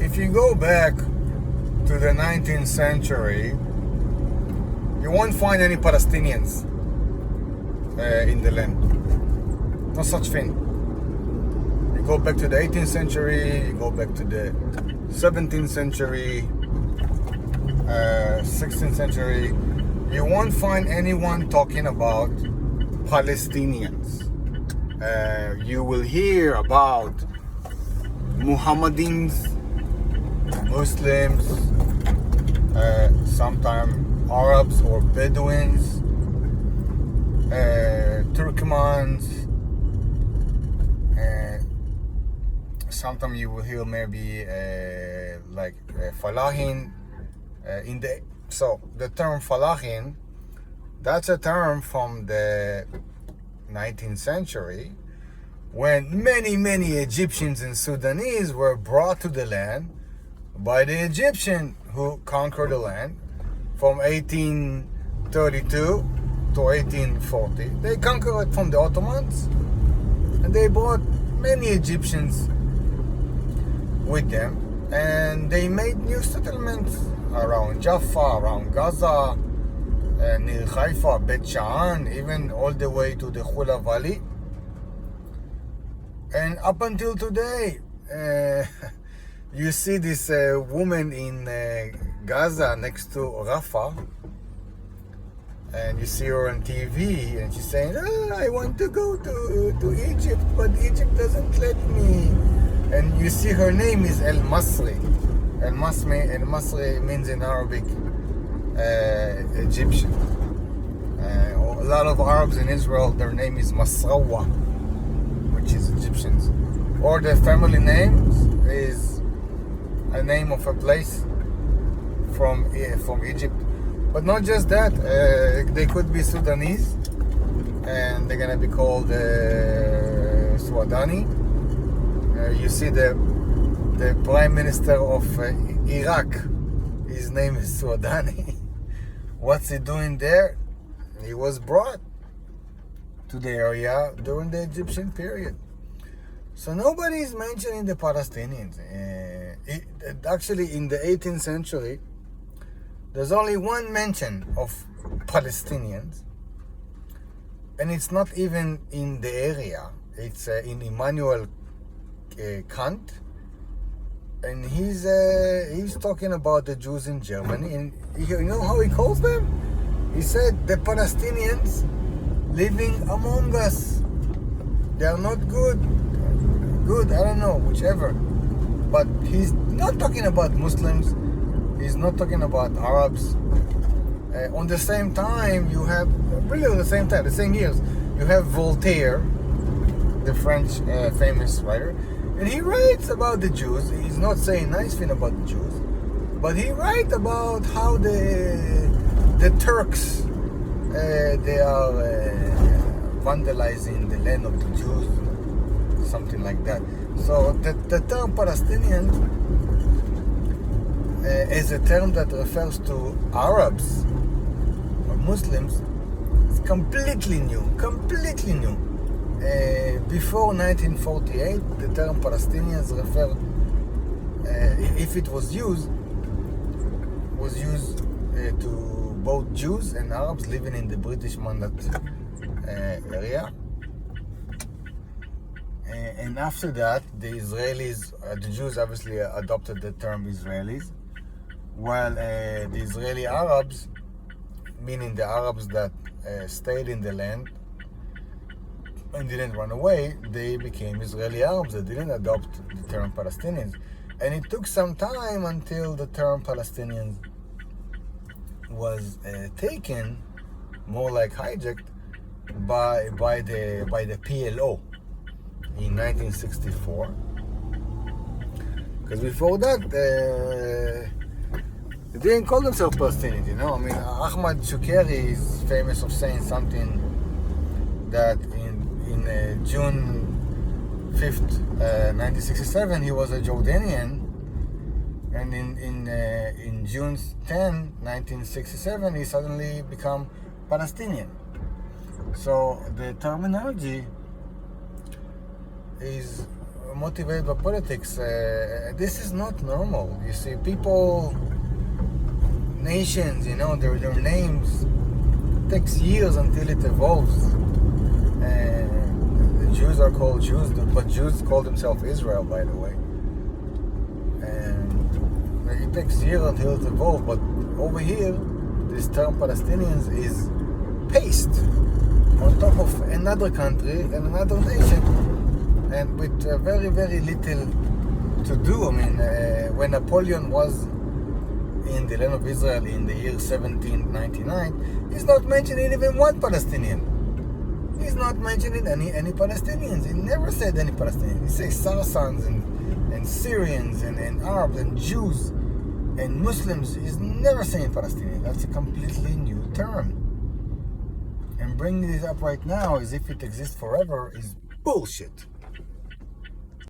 if you go back to the 19th century, you won't find any Palestinians in the land. No such thing. You go back to the 18th century, you go back to the 17th century, 16th century, you won't find anyone talking about Palestinians. You will hear about Muhammadans, Muslims, sometimes Arabs or Bedouins, Turkmens. Sometimes you will hear maybe like Falahin. So the term Falahin, that's a term from the 19th century, when many Egyptians and Sudanese were brought to the land by the Egyptian who conquered the land from 1832 to 1840. They conquered it from the Ottomans, and they brought many Egyptians with them, and they made new settlements around Jaffa, around Gaza, near Haifa, Bet Sha'an, even all the way to the Hula Valley. And up until today, you see this woman in Gaza next to Rafah, and you see her on TV, and she's saying, I want to go to Egypt, but Egypt doesn't let me. And you see her name is El Masri. El Masri means in Arabic Egyptian. A lot of Arabs in Israel, their name is Masrawa, which is Egyptians. Or their family name is a name of a place from Egypt. But not just that, they could be Sudanese, and they're gonna be called Swadani. You see the Prime Minister of Iraq, his name is Swadani. What's he doing there? He was brought to the area during the Egyptian period. So nobody is mentioning the Palestinians. Actually, in the 18th century, there's only one mention of Palestinians, and it's not even in the area. It's in Immanuel Kant, and he's talking about the Jews in Germany, and you know how he calls them? He said the Palestinians living among us, they are not good, I don't know, whichever. But he's not talking about Muslims, he's not talking about Arabs. On the same time, you have, really on the same time, the same years, you have Voltaire, the French famous writer, and he writes about the Jews. He's not saying nice thing about the Jews, but he writes about how the Turks, they are vandalizing the land of the Jews, something like that. So the term Palestinian is a term that refers to Arabs or Muslims. It's completely new. Before 1948, the term Palestinians referred, if it was used to both Jews and Arabs living in the British Mandate area. And after that, the Israelis, the Jews obviously adopted the term Israelis, while the Israeli Arabs, meaning the Arabs that stayed in the land and didn't run away, they became Israeli Arabs. They didn't adopt the term Palestinians. And it took some time until the term Palestinians was taken, more like hijacked, by the PLO in 1964. Because before that, they didn't call themselves Palestinians, you know. I mean, Ahmad Shukeri is famous of saying something that in June 5th, 1967, he was a Jordanian, and in June 10, 1967, he suddenly became Palestinian. So the terminology is motivated by politics. This is not normal. You see, people, nations, their names, it takes years until it evolves. The Jews are called Jews, but Jews call themselves Israel, by the way. And it takes years until it evolves. But over here, this term Palestinians is pasted on top of another country and another nation, and with very, very little to do. I mean, when Napoleon was in the land of Israel in the year 1799, he's not mentioning even one Palestinian. He's not mentioning any Palestinians. He never said any Palestinians. He says Saracens and Syrians and Arabs and Jews and Muslims. He's never saying Palestinian. That's a completely new term. And bringing this up right now as if it exists forever is bullshit.